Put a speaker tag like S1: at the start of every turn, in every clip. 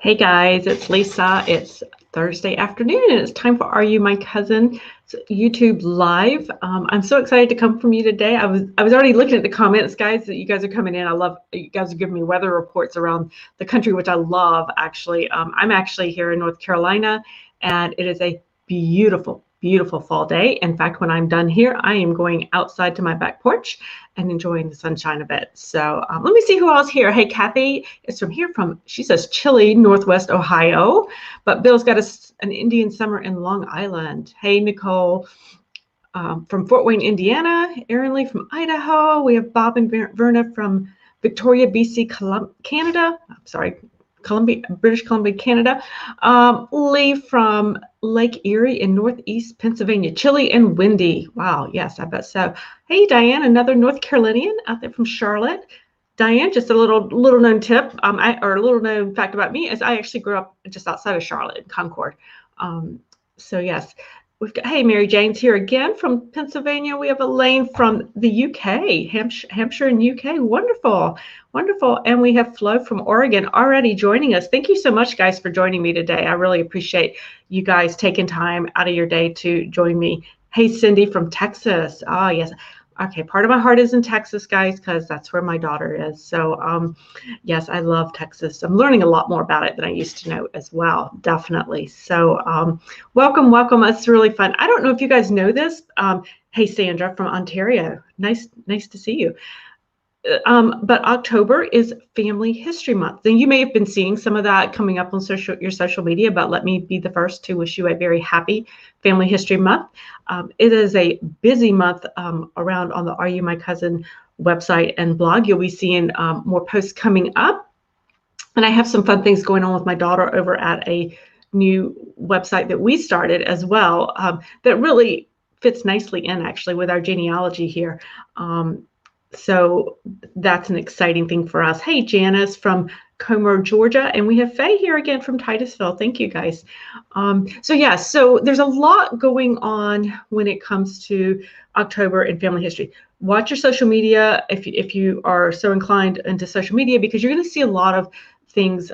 S1: Hey guys, it's Lisa. It's Thursday afternoon and it's time for Are You My Cousin YouTube Live. I'm so excited to come from you today. I was already looking at the comments, guys, that you guys are coming in. I love you guys are giving me weather reports around the country, which I love actually. I'm actually here in North Carolina and it is a beautiful, beautiful fall day. In fact, when I'm done here, I am going outside to my back porch and enjoying the sunshine a bit. So let me see who else here. Hey, Kathy is she says chilly, Northwest Ohio, but Bill's got an Indian summer in Long Island. Hey, Nicole from Fort Wayne, Indiana. Erin Lee from Idaho. We have Bob and Verna from Victoria, BC, Canada. I'm sorry, British Columbia, Canada. Lee from Lake Erie in Northeast Pennsylvania. Chilly and windy. Wow, yes, I bet so. Hey, Diane, another North Carolinian out there from Charlotte. Diane, just a little known tip, or a little known fact about me is I actually grew up just outside of Charlotte, in Concord. So yes. We've got, hey, Mary Jane's here again from Pennsylvania. We have Elaine from the UK, Hampshire and UK. Wonderful, wonderful. And we have Flo from Oregon already joining us. Thank you so much, guys, for joining me today. I really appreciate you guys taking time out of your day to join me. Hey, Cindy from Texas. Oh, yes. Okay, part of my heart is in Texas, guys, because that's where my daughter is. So, yes, I love Texas. I'm learning a lot more about it than I used to know as well, definitely. So, welcome, welcome. It's really fun. I don't know if you guys know this. Hey, Sandra from Ontario. Nice to see you. But October is Family History Month. And you may have been seeing some of that coming up on your social media, but let me be the first to wish you a very happy Family History Month. It is a busy month around on the Are You My Cousin website and blog. You'll be seeing more posts coming up. And I have some fun things going on with my daughter over at a new website that we started as well that really fits nicely in actually with our genealogy here. So that's an exciting thing for us. Hey, Janice from Comer, Georgia, and we have Faye here again from Titusville. Thank you, guys. So there's a lot going on when it comes to October and family history. Watch your social media if you are so inclined into social media, because you're going to see a lot of things.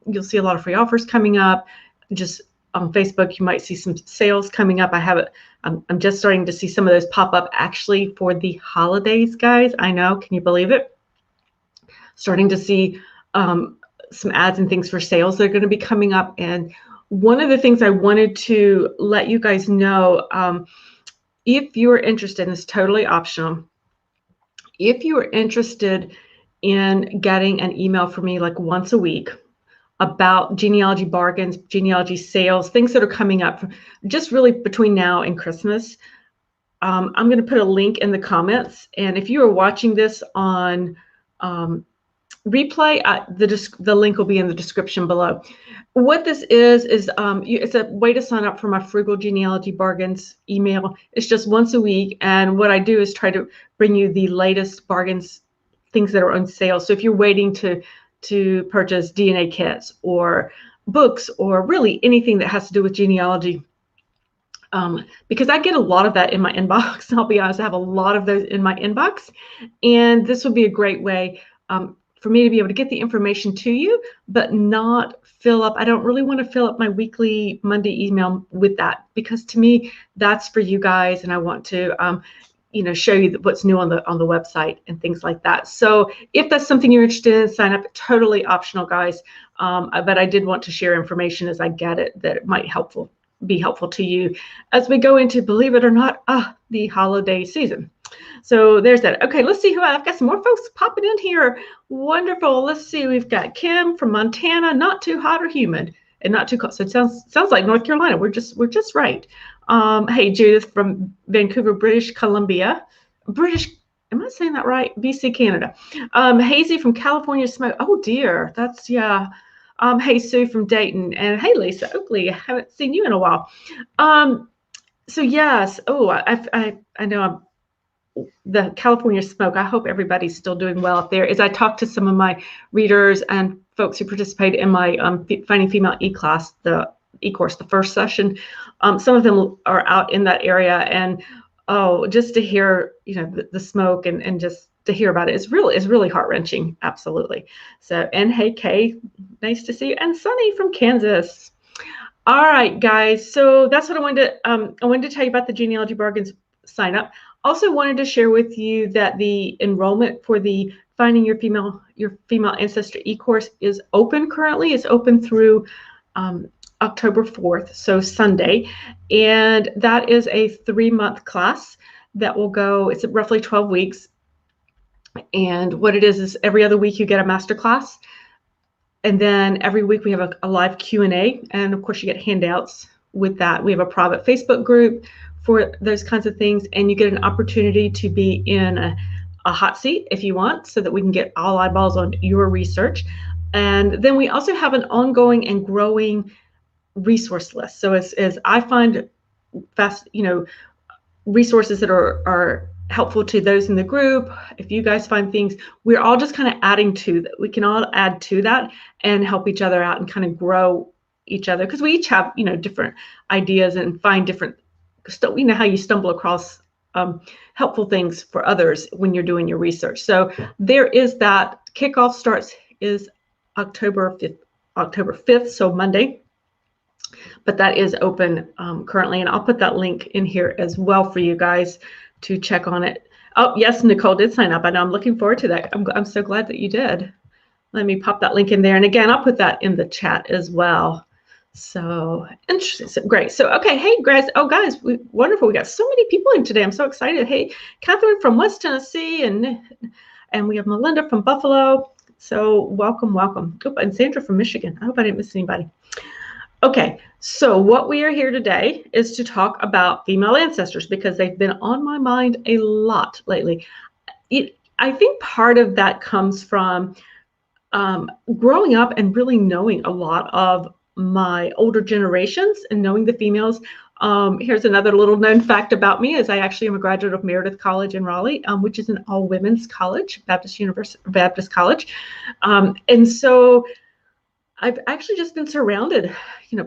S1: You'll see a lot of free offers coming up. Just on Facebook, you might see some sales coming up. I'm just starting to see some of those pop up actually for the holidays, guys. I know, can you believe it? Starting to see some ads and things for sales that are going to be coming up. And one of the things I wanted to let you guys know, if you're interested, and it's totally optional, if you are interested in getting an email from me like once a week about genealogy bargains, genealogy sales, things that are coming up just really between now and Christmas. I'm going to put a link in the comments. And if you are watching this on replay, the link will be in the description below. What this is it's a way to sign up for my Frugal Genealogy Bargains email. It's just once a week. And what I do is try to bring you the latest bargains, things that are on sale. So if you're waiting to purchase DNA kits or books or really anything that has to do with genealogy, because I get a lot of that in my inbox. I'll be honest, I have a lot of those in my inbox, and this would be a great way for me to be able to get the information to you, but not fill up. I don't really want to fill up my weekly Monday email with that, because to me, that's for you guys, and I want to show you what's new on the website and things like that. So if that's something you're interested in, sign up. Totally optional, guys. But I did want to share information as I get it that it might be helpful to you as we go into, believe it or not, the holiday season. So there's that. Okay, let's see I've got some more folks popping in here. Wonderful. Let's see. We've got Kim from Montana. Not too hot or humid and not too cold. So it sounds like North Carolina. We're just right. Hey, Judith from Vancouver, British Columbia. Am I saying that right? BC, Canada. Hazy from California Smoke. Oh dear, that's, yeah. Hey, Sue from Dayton, and hey, Lisa Oakley. I haven't seen you in a while. So yes. Oh, I know the California Smoke. I hope everybody's still doing well up there. As I talk to some of my readers and folks who participate in my Finding Female E-class, the e-course, the first session, some of them are out in that area, and just to hear the smoke and just to hear about it. It's really heart-wrenching. Absolutely. So, and hey, Kay, nice to see you. And Sunny from Kansas. All right, guys. So that's what I wanted to tell you about the Genealogy Bargains sign up. Also wanted to share with you that the enrollment for the Finding Your Female Ancestor e-course is open currently. It's open through October 4th, so Sunday. And that is a 3-month class that will go, it's roughly 12 weeks. And what it is every other week you get a master class. And then every week we have a live Q&A. And of course you get handouts with that. We have a private Facebook group for those kinds of things. And you get an opportunity to be in a hot seat if you want, so that we can get all eyeballs on your research. And then we also have an ongoing and growing resource list. So as I find resources that are helpful to those in the group, if you guys find things, we're all just kind of adding to that. We can all add to that and help each other out and kind of grow each other, because we each have different ideas and find different, how you stumble across helpful things for others when you're doing your research. So there is that. Kickoff is October 5th, so Monday. But that is open currently, and I'll put that link in here as well for you guys to check on it. Oh, yes, Nicole did sign up. I know. I'm looking forward to that. I'm so glad that you did. Let me pop that link in there. And again, I'll put that in the chat as well. So interesting. So, great. So, okay. Hey, guys. Oh, guys, wonderful. We got so many people in today. I'm so excited. Hey, Catherine from West Tennessee, and we have Melinda from Buffalo. So welcome, welcome. Oh, and Sandra from Michigan. I hope I didn't miss anybody. Okay, so what we are here today is to talk about female ancestors, because they've been on my mind a lot lately. I think part of that comes from growing up and really knowing a lot of my older generations and knowing the females. Here's another little known fact about me, is I actually am a graduate of Meredith College in Raleigh, which is an all-women's college, Baptist College. And so I've actually just been surrounded,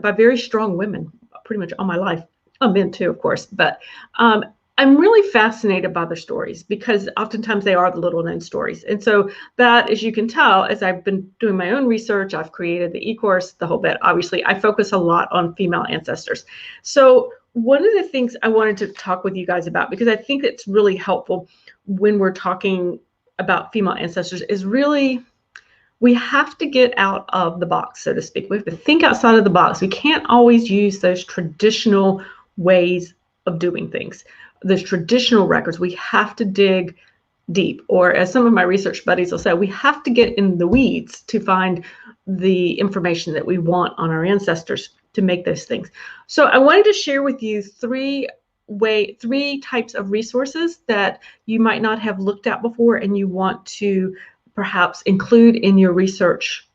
S1: by very strong women pretty much all my life. Men too, of course. But I'm really fascinated by their stories, because oftentimes they are the little known stories. And so that, as you can tell, as I've been doing my own research, I've created the e-course, the whole bit. Obviously, I focus a lot on female ancestors. So one of the things I wanted to talk with you guys about, because I think it's really helpful when we're talking about female ancestors, is really, we have to get out of the box, so to speak. We have to think outside of the box. We can't always use those traditional ways of doing things, those traditional records. We have to dig deep, or as some of my research buddies will say, we have to get in the weeds to find the information that we want on our ancestors to make those things. So I wanted to share with you three types of resources that you might not have looked at before, and you want to perhaps include in your research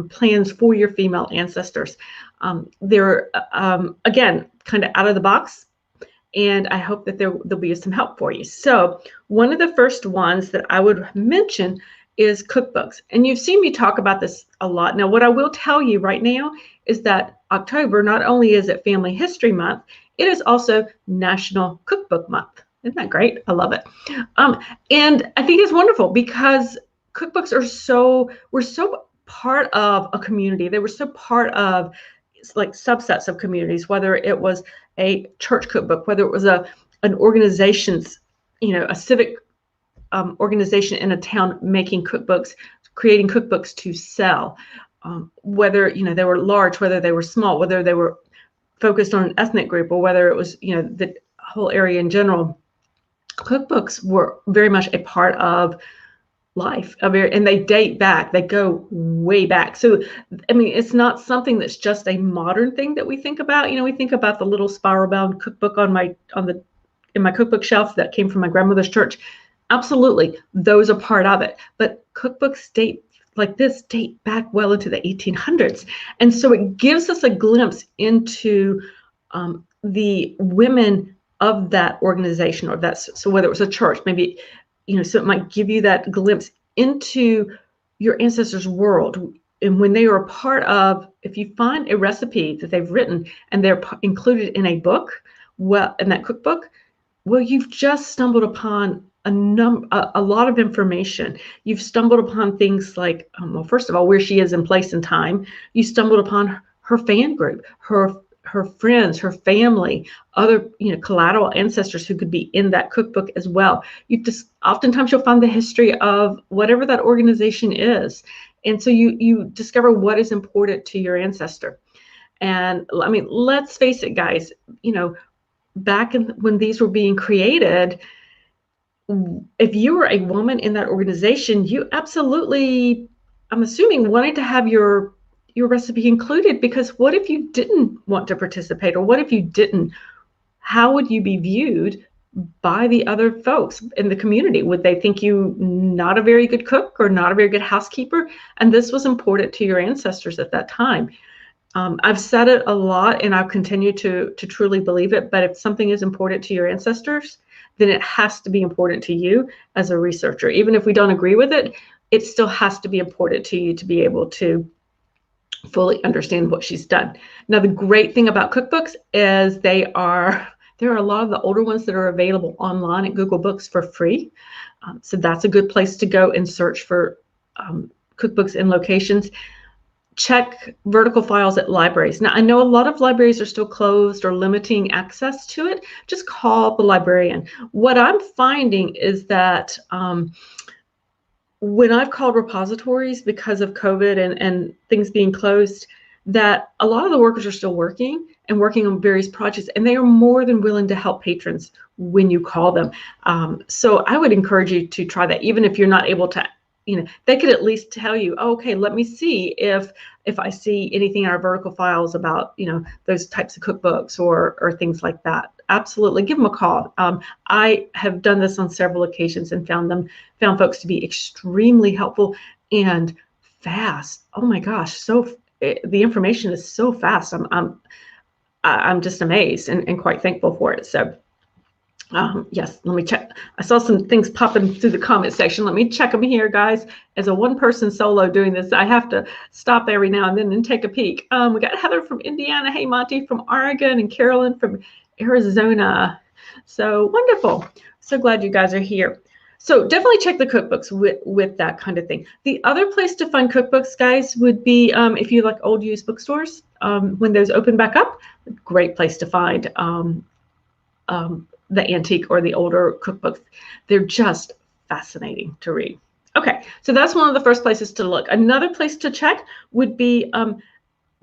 S1: plans for your female ancestors. They're, again, kind of out of the box, and I hope that there'll be some help for you. So one of the first ones that I would mention is cookbooks. And you've seen me talk about this a lot. Now, what I will tell you right now is that October, not only is it Family History Month, it is also National Cookbook Month. Isn't that great? I love it. And I think it's wonderful, because cookbooks were so part of a community. They were so part of like subsets of communities, whether it was a church cookbook, whether it was an organization's, a civic organization in a town making cookbooks, creating cookbooks to sell, whether, they were large, whether they were small, whether they were focused on an ethnic group, or whether it was, the whole area in general. Cookbooks were very much a part of life, and they date back. They go way back. So, I mean, it's not something that's just a modern thing that we think about. We think about the little spiral-bound cookbook in my cookbook shelf that came from my grandmother's church. Absolutely, those are part of it. But cookbooks date back well into the 1800s, and so it gives us a glimpse into the women of that organization, or so whether it was a church, maybe, so it might give you that glimpse into your ancestors' world. And when they are a part of, if you find a recipe that they've written and they're included in a book, in that cookbook, well, you've just stumbled upon a lot of information. You've stumbled upon things like, well, first of all, where she is in place and time. You stumbled upon her fan group, her friends, her family, other collateral ancestors who could be in that cookbook as well. Oftentimes you'll find the history of whatever that organization is, and so you discover what is important to your ancestor. And I mean, let's face it, guys. Back when these were being created, if you were a woman in that organization, you absolutely, I'm assuming, wanted to have your recipe included, because what if you didn't want to participate, or what if you didn't? How would you be viewed by the other folks in the community? Would they think you not a very good cook or not a very good housekeeper? And this was important to your ancestors at that time. I've said it a lot, and I'll continue to truly believe it, but if something is important to your ancestors, then it has to be important to you as a researcher. Even if we don't agree with it, it still has to be important to you to be able to fully understand what she's done. Now, the great thing about cookbooks is there are a lot of the older ones that are available online at Google Books for free. So that's a good place to go and search for cookbooks in locations. Check vertical files at libraries. Now, I know a lot of libraries are still closed or limiting access to it. Just call the librarian. What I'm finding is that when I've called repositories because of COVID and things being closed, that a lot of the workers are still working on various projects, and they are more than willing to help patrons when you call them. So I would encourage you to try that, even if you're not able to. They could at least tell you, oh, okay, let me see if I see anything in our vertical files about, those types of cookbooks or things like that. Absolutely, give them a call. I have done this on several occasions and found folks to be extremely helpful and fast. Oh my gosh, the information is so fast. I'm just amazed and quite thankful for it. So. Yes, let me check. I saw some things popping through the comment section. Let me check them here, guys. As a one-person solo doing this, I have to stop every now and then and take a peek. We got Heather from Indiana. Hey, Monty from Oregon, and Carolyn from Arizona. So wonderful. So glad you guys are here. So definitely check the cookbooks with that kind of thing. The other place to find cookbooks, guys, would be if you like old used bookstores. When those open back up, great place to find the antique or the older cookbooks. They're just fascinating to read. Okay, so that's one of the first places to look. Another place to check would be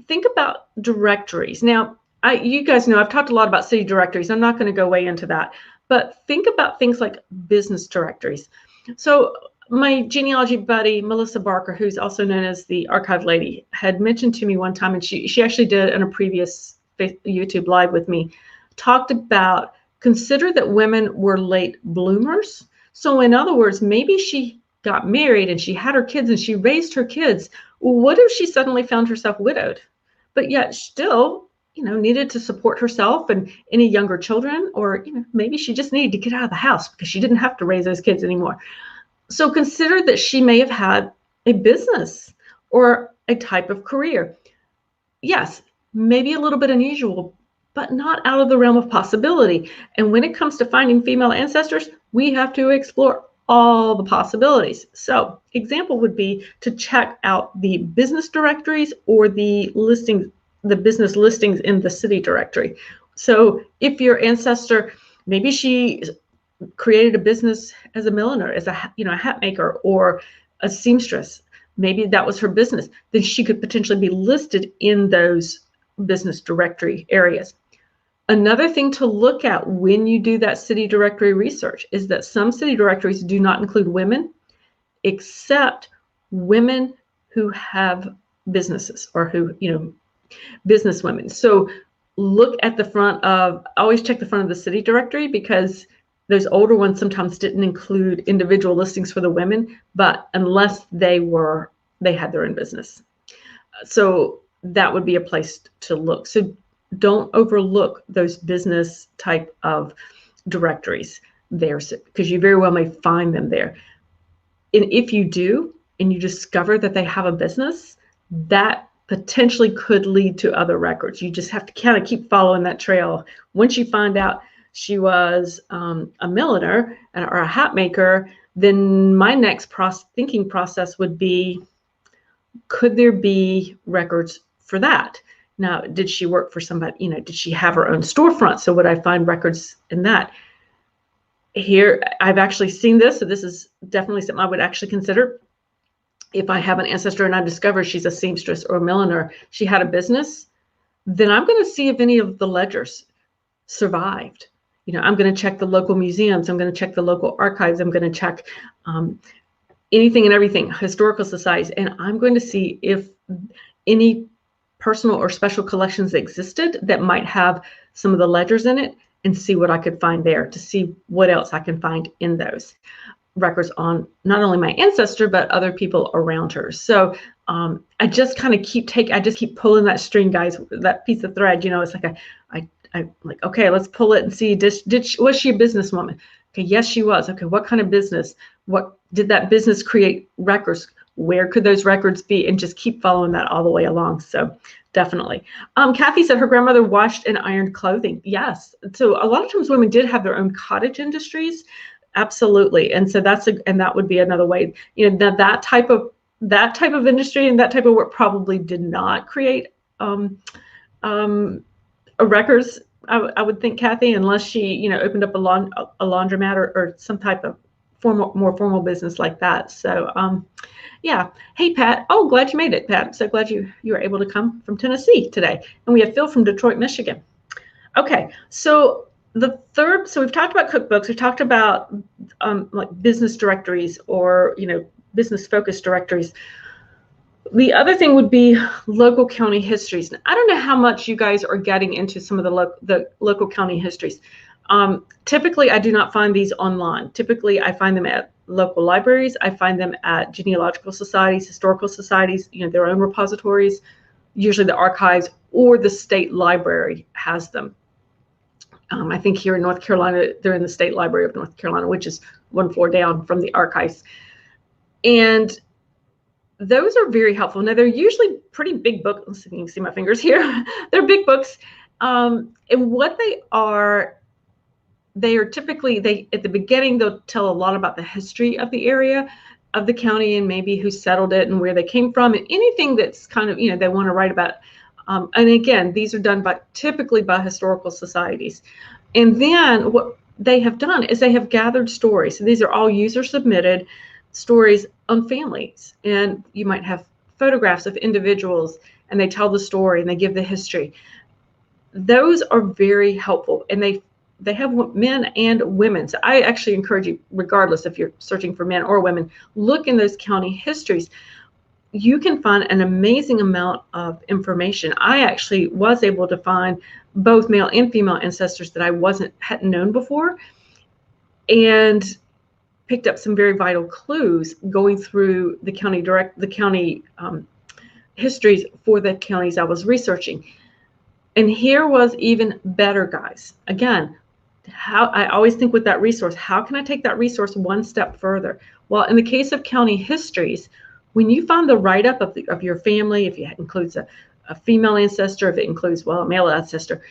S1: think about directories. Now, you guys know I've talked a lot about city directories. I'm not going to go way into that, but think about things like business directories. So my genealogy buddy, Melissa Barker, who's also known as the Archive Lady, had mentioned to me one time, and she actually did in a previous YouTube live with me, talked about consider that women were late bloomers. So in other words, maybe she got married and she had her kids and she raised her kids. What if she suddenly found herself widowed, but yet still, needed to support herself and any younger children, or maybe she just needed to get out of the house because she didn't have to raise those kids anymore. So consider that she may have had a business or a type of career. Yes, maybe a little bit unusual, but not out of the realm of possibility. And when it comes to finding female ancestors, we have to explore all the possibilities. So example would be to check out the business directories or the business listings in the city directory. So if your ancestor, maybe she created a business as a milliner, as a hat maker or a seamstress, maybe that was her business, then she could potentially be listed in those business directory areas. Another thing to look at when you do that city directory research is that some city directories do not include women, except women who have businesses or who, business women. So look at the always check the front of the city directory, because those older ones sometimes didn't include individual listings for the women, but unless they had their own business. So that would be a place to look. So don't overlook those business type of directories there, because you very well may find them there. And if you do, and you discover that they have a business, that potentially could lead to other records. You just have to kind of keep following that trail. Once you find out, she was a milliner or a hat maker, then my next thinking process would be, could there be records for that? Now, did she work for somebody, did she have her own storefront? So would I find records in that? Here, I've actually seen this, so this is definitely something I would actually consider. If I have an ancestor and I discover she's a seamstress or a milliner, she had a business, then I'm going to see if any of the ledgers survived. I'm going to check the local museums. I'm going to check the local archives. I'm going to check anything and everything, historical societies, and I'm going to see if any personal or special collections existed that might have some of the ledgers in it, and see what I could find there, to see what else I can find in those records on not only my ancestor, but other people around her. So I just kind of keep pulling that string, guys, that piece of thread. It's like I like, okay, let's pull it and see, was she a businesswoman? Okay, yes, she was. Okay, what kind of business? What did that business create records? Where could those records be? And just keep following that all the way along. So definitely. Kathy said her grandmother washed and ironed clothing. Yes. So a lot of times women did have their own cottage industries. Absolutely. And so that would be another way, that type of industry and that type of work probably did not create records, I would think, Kathy, unless she, opened up a laundromat or some type of more formal business like that. So, yeah. Hey, Pat. Oh, glad you made it, Pat. I'm so glad you were able to come from Tennessee today. And we have Phil from Detroit, Michigan. Okay. So so we've talked about cookbooks. We've talked about like business directories or, business focused directories. The other thing would be local county histories. Now, I don't know how much you guys are getting into some of the local county histories. Typically, I do not find these online. Typically, I find them at local libraries. I find them at genealogical societies, historical societies, their own repositories. Usually the archives or the state library has them. I think here in North Carolina, they're in the State Library of North Carolina, which is one floor down from the archives. And those are very helpful. Now, they're usually pretty big books. Let's see if you can see my fingers here. They're big books. And what they are typically, at the beginning, they'll tell a lot about the history of the area, of the county, and maybe who settled it and where they came from, and anything that's kind of, they want to write about. And again, these are done typically by historical societies. And then what they have done is they have gathered stories. So these are all user submitted stories on families. And you might have photographs of individuals, and they tell the story and they give the history. Those are very helpful, and they have men and women. So I actually encourage you, regardless if you're searching for men or women, look in those county histories. You can find an amazing amount of information. I actually was able to find both male and female ancestors that I hadn't known before, and picked up some very vital clues going through the county histories for the counties I was researching. And here was even better, guys. Again, how I always think with that resource, how can I take that resource one step further? Well, in the case of county histories, when you find the write-up of your family, if it includes a female ancestor, if it includes, a male ancestor,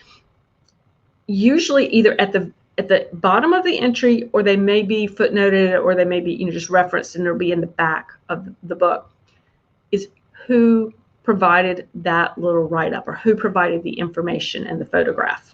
S1: usually either at the bottom of the entry, or they may be footnoted, or they may be just referenced, and they'll be in the back of the book, is who provided that little write-up, or who provided the information and the photograph.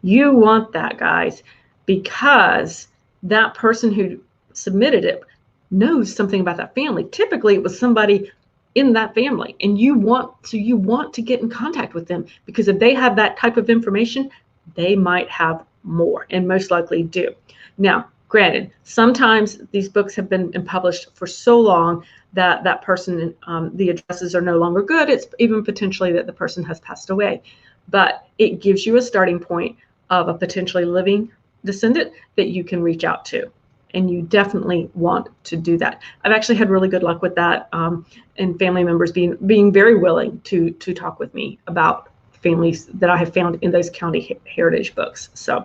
S1: You want that, guys, because that person who submitted it knows something about that family. Typically, it was somebody in that family, and you want to get in contact with them, because if they have that type of information, they might have more, and most likely do. Now, granted, sometimes these books have been published for so long that person, the addresses are no longer good. It's even potentially that the person has passed away, but it gives you a starting point of a potentially living descendant that you can reach out to. And you definitely want to do that. I've actually had really good luck with that, and family members being very willing to talk with me about families that I have found in those county heritage books. So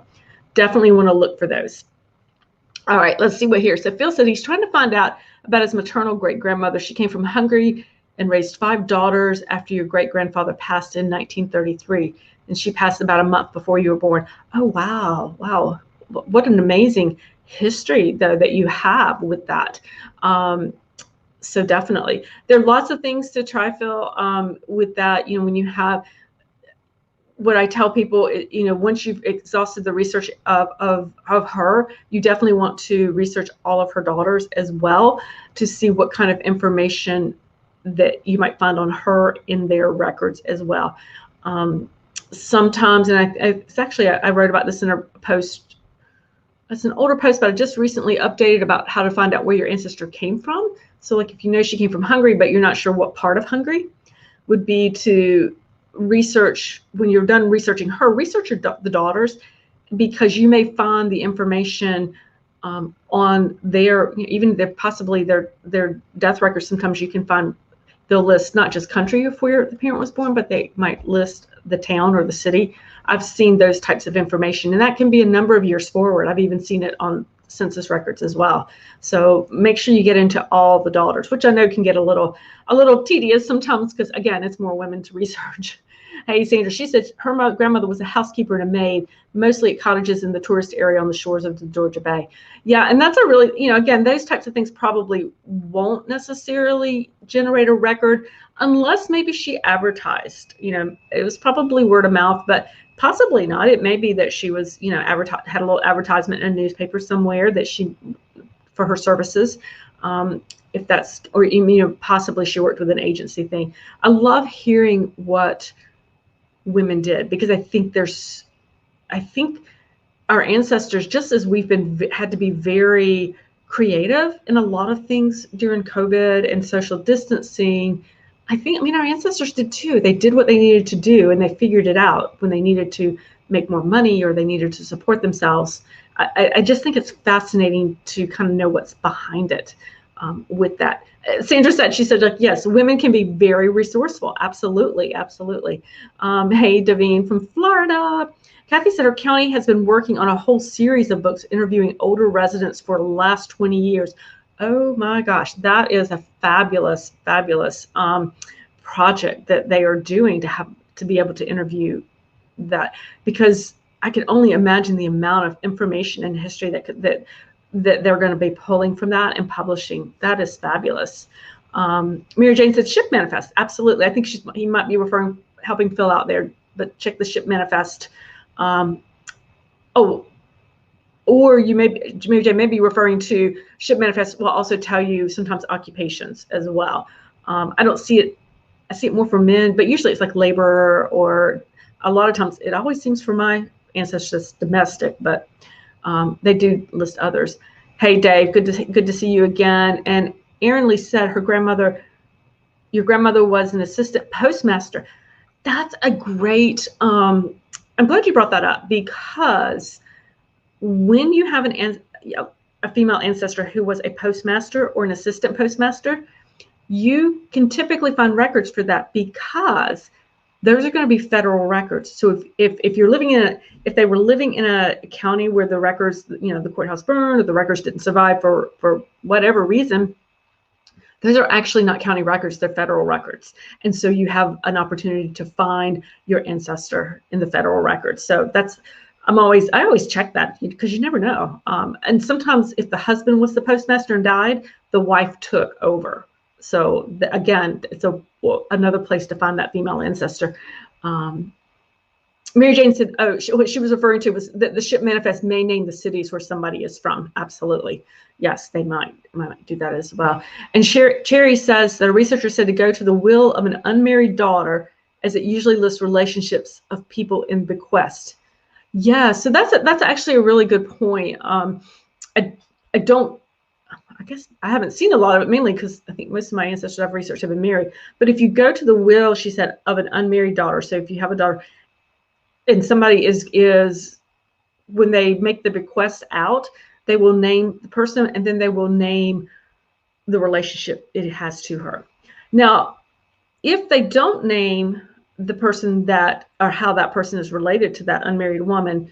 S1: definitely want to look for those. All right, let's see what here. So Phil said he's trying to find out about his maternal great-grandmother. She came from Hungary and raised 5 daughters after your great-grandfather passed in 1933. And she passed about a month before you were born. Oh, wow. Wow. What an amazing history, though, that you have with that. So definitely. There are lots of things to try, Phil, with that. When you have, what I tell people, once you've exhausted the research of her, you definitely want to research all of her daughters as well to see what kind of information that you might find on her in their records as well. Sometimes, and it's actually, I wrote about this in a post. It's an older post, but I just recently updated about how to find out where your ancestor came from. So like if you know she came from Hungary, but you're not sure what part of Hungary, would be to research, when you're done researching her, research the daughters, because you may find the information on their, even possibly their death records. Sometimes you can find, they'll list not just country of where the parent was born, but they might list the town or the city. I've seen those types of information, and that can be a number of years forward. I've even seen it on census records as well. So make sure you get into all the daughters, which I know can get a little tedious sometimes, because again, it's more women to research. Hey, Sandra, she said her grandmother was a housekeeper and a maid, mostly at cottages in the tourist area on the shores of the Georgia Bay. Yeah, and that's a really, again, those types of things probably won't necessarily generate a record unless maybe she advertised. It was probably word of mouth, but possibly not. It may be that she was, had a little advertisement in a newspaper somewhere that she, for her services. If that's, or possibly she worked with an agency thing. I love hearing what women did, because I think our ancestors, just as we've had to be very creative in a lot of things during COVID and social distancing, our ancestors did too. They did what they needed to do, and they figured it out when they needed to make more money or they needed to support themselves. I just think it's fascinating to kind of know what's behind it with that. Sandra said, yes, women can be very resourceful. Absolutely, absolutely. Hey, Davine from Florida. Kathy said her county has been working on a whole series of books interviewing older residents for the last 20 years. Oh my gosh, that is a fabulous, fabulous project that they are doing to be able to interview that, because I can only imagine the amount of information and history that they're going to be pulling from that and publishing. That is fabulous. Mary Jane said ship manifest. Absolutely. I think he might be helping fill out there, but check the ship manifest. Or you Mary Jane may be referring to ship manifest will also tell you sometimes occupations as well. I don't see it. I see it more for men, but usually it's like laborer, or a lot of times it always seems for my ancestors domestic, but they do list others. Hey, Dave, good to see you again. And Erin Lee said your grandmother was an assistant postmaster. That's a great, I'm glad you brought that up, because when you have a female ancestor who was a postmaster or an assistant postmaster, you can typically find records for that, because those are going to be federal records. So if you're living if they were living in a county where the records, the courthouse burned or the records didn't survive for whatever reason, those are actually not county records, they're federal records. And so you have an opportunity to find your ancestor in the federal records. So I always check that, because you never know. And sometimes if the husband was the postmaster and died, the wife took over. So again, it's another place to find that female ancestor. Mary Jane said, what she was referring to was that the ship manifest may name the cities where somebody is from. Absolutely. Yes, they might do that as well. And Cherry says that a researcher said to go to the will of an unmarried daughter, as it usually lists relationships of people in bequest. Yeah, so that's actually a really good point. I guess I haven't seen a lot of it, mainly because I think most of my ancestors I've researched have been married. But if you go to the will, she said, of an unmarried daughter, so if you have a daughter and somebody is when they make the bequest out, they will name the person, and then they will name the relationship it has to her. Now, if they don't name the person or how that person is related to that unmarried woman,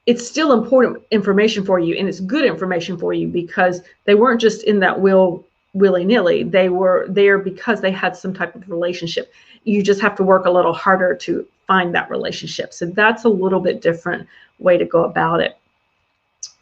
S1: it's still important information for you, and it's good information for you, because they weren't just in that will willy-nilly. They were there because they had some type of relationship. You just have to work a little harder to find that relationship. So that's a little bit different way to go about it.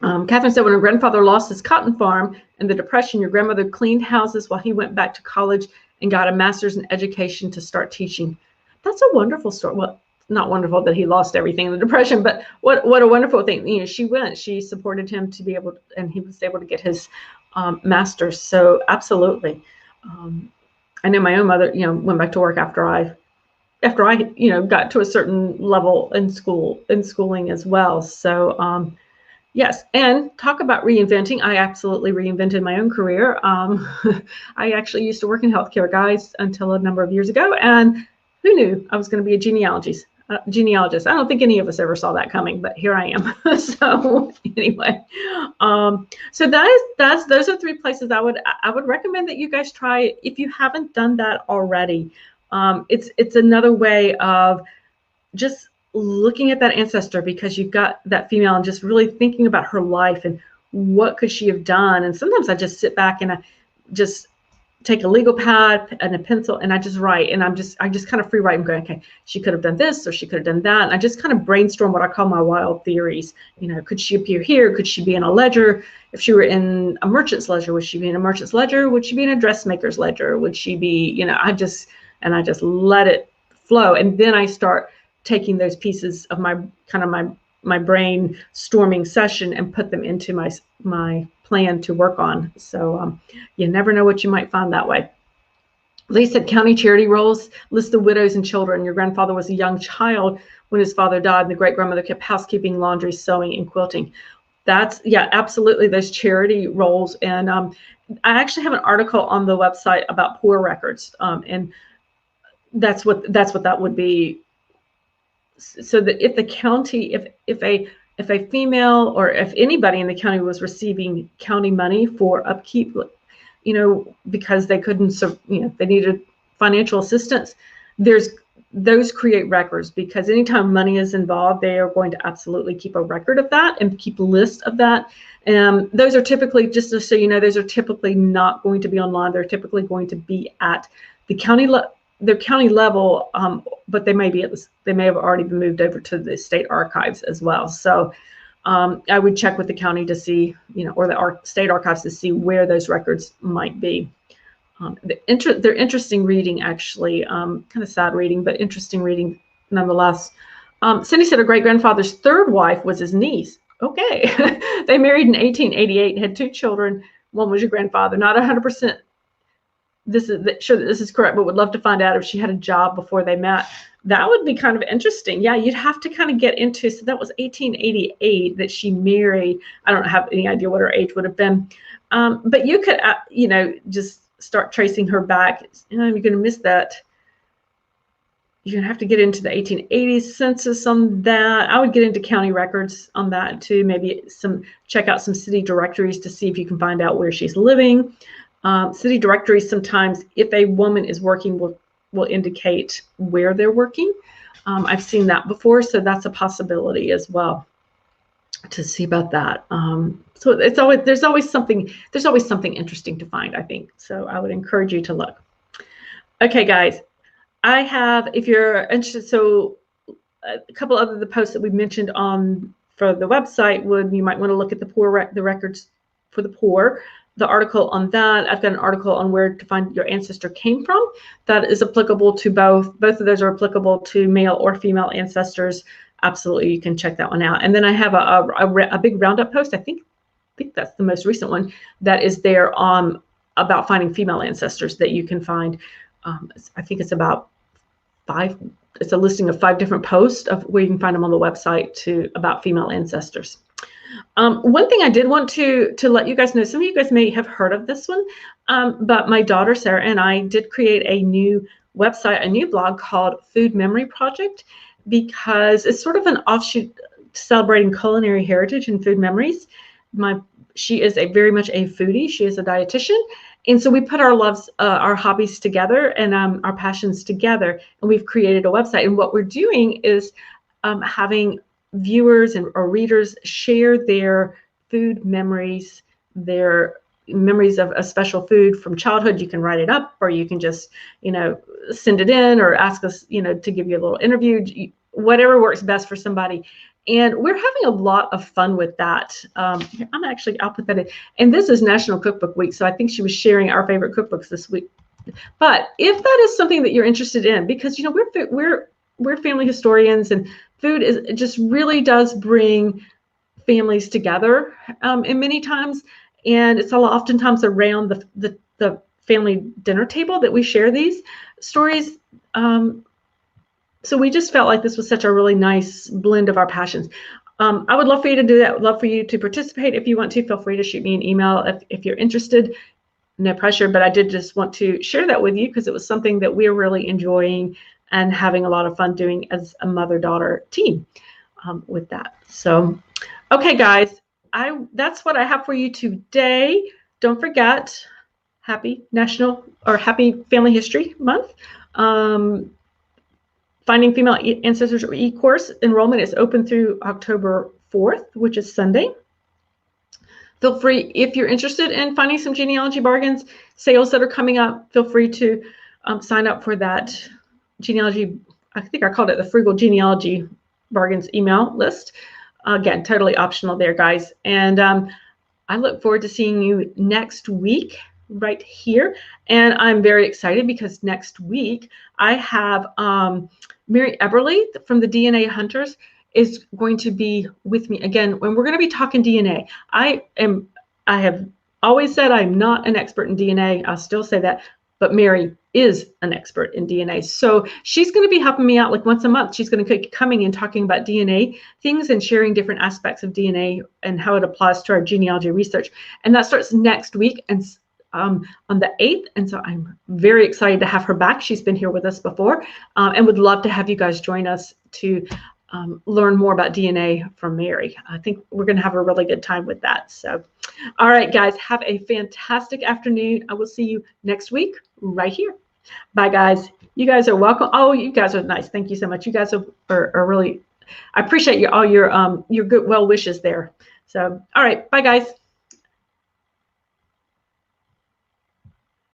S1: Catherine said, when her grandfather lost his cotton farm in the Depression, your grandmother cleaned houses while he went back to college and got a master's in education to start teaching. That's a wonderful story. Well, not wonderful that he lost everything in the Depression, but what a wonderful thing. You know, she supported him to be able to, and he was able to get his master's. So absolutely. I know my own mother, you know, went back to work after I, you know, got to a certain level in schooling as well. So, yes, and talk about reinventing. I absolutely reinvented my own career. I actually used to work in healthcare, guys, until a number of years ago, and who knew I was going to be a genealogist? I don't think any of us ever saw that coming, but here I am. So anyway, so those are 3 places I would recommend that you guys try if you haven't done that already. It's another way of just looking at that ancestor, because you've got that female and just really thinking about her life and what could she have done. And sometimes I just sit back and I just take a legal pad and a pencil and I just write, and I just kind of free write and go, okay, she could have done this or she could have done that. And I just kind of brainstorm what I call my wild theories. You know, could she appear here? Could she be in a ledger? If she were in a merchant's ledger, would she be in a merchant's ledger? Would she be in a dressmaker's ledger? Would she be, you know, I just let it flow. And then I start taking those pieces of my kind of my brainstorming session and put them into my plan to work on. So you never know what you might find that way. Lee said, county charity rolls list the widows and children. Your grandfather was a young child when his father died, and the great grandmother kept housekeeping, laundry, sewing, and quilting. That's, yeah, absolutely, those charity rolls. And I actually have an article on the website about poor records, and that's what that would be. So that if the county, if a female or if anybody in the county was receiving county money for upkeep, you know, because they couldn't, you know, they needed financial assistance, those create records, because anytime money is involved, they are going to absolutely keep a record of that and keep a list of that. And those are typically, just so you know, those are typically not going to be online. They're typically going to be at the county their county level, but they may have already been moved over to the state archives as well. So I would check with the county to see, you know, or the state archives to see where those records might be. They're interesting reading, actually, kind of sad reading, but interesting reading nonetheless. Cindy said her great-grandfather's 3rd wife was his niece. Okay. They married in 1888, had 2 children. One was your grandfather. Not 100% sure that this is correct, but would love to find out if she had a job before they met. That would be kind of interesting. Yeah, you'd have to kind of get into, so that was 1888 that she married. I don't have any idea what her age would have been. But you could, you know, just start tracing her back. You know, you're going to miss that. You're going to have to get into the 1880s census on that. I would get into county records on that too. Maybe check out some city directories to see if you can find out where she's living. City directories sometimes, if a woman is working, will indicate where they're working. I've seen that before, so that's a possibility as well to see about that. So there's always something interesting to find, I think. So I would encourage you to look. Okay, guys, I have, if you're interested, so a couple of the posts that we mentioned for the website you might want to look at the records for the poor. The article on that, I've got an article on where to find your ancestor came from. That is applicable to both. Both of those are applicable to male or female ancestors. Absolutely, you can check that one out. And then I have a big roundup post. I think that's the most recent one that is there about finding female ancestors that you can find. I think it's about 5. It's a listing of 5 different posts of where you can find them on the website about female ancestors. One thing I did want to let you guys know, some of you guys may have heard of this one, but my daughter Sarah and I did create a new website, a new blog called Food Memory Project, because it's sort of an offshoot celebrating culinary heritage and food memories. She is very much a foodie. She is a dietitian. And so we put our loves, our hobbies together and our passions together, and we've created a website. And what we're doing is having viewers or readers share their food memories, their memories of a special food from childhood, you can write it up, or you can just, send it in or ask us, to give you a little interview, whatever works best for somebody. And we're having a lot of fun with that. I'll put that in. And this is National Cookbook Week, so I think she was sharing our favorite cookbooks this week. But if that is something that you're interested in, because we're family historians, and food it just really does bring families together, and many times, and it's oftentimes around the family dinner table that we share these stories. So we just felt like this was such a really nice blend of our passions. I would love for you to do that. I would love for you to participate. If you want to, feel free to shoot me an email if you're interested. No pressure, but I did just want to share that with you because it was something that we're really enjoying and having a lot of fun doing as a mother-daughter team with that. So, okay, guys, that's what I have for you today. Don't forget, happy Family History Month. Finding Female Ancestors e-course enrollment is open through October 4th, which is Sunday. Feel free, if you're interested in finding some genealogy bargains, sales that are coming up, feel free to sign up for that genealogy. I think I called it the Frugal Genealogy Bargains email list. Again, totally optional there, guys. And I look forward to seeing you next week right here. And I'm very excited because next week I have Mary Eberly from the DNA Hunters is going to be with me again when we're going to be talking DNA. I have always said I'm not an expert in DNA. I'll still say that, but Mary is an expert in DNA. So she's going to be helping me out like once a month. She's going to be coming and talking about DNA things and sharing different aspects of DNA and how it applies to our genealogy research. And that starts next week and on the 8th. And so I'm very excited to have her back. She's been here with us before and would love to have you guys join us to learn more about DNA from Mary. I think we're going to have a really good time with that. So, all right, guys, have a fantastic afternoon. I will see you next week right here. Bye, guys. You guys are welcome. Oh, you guys are nice. Thank you so much. You guys are really, I appreciate all your good well wishes there. So, all right, bye, guys.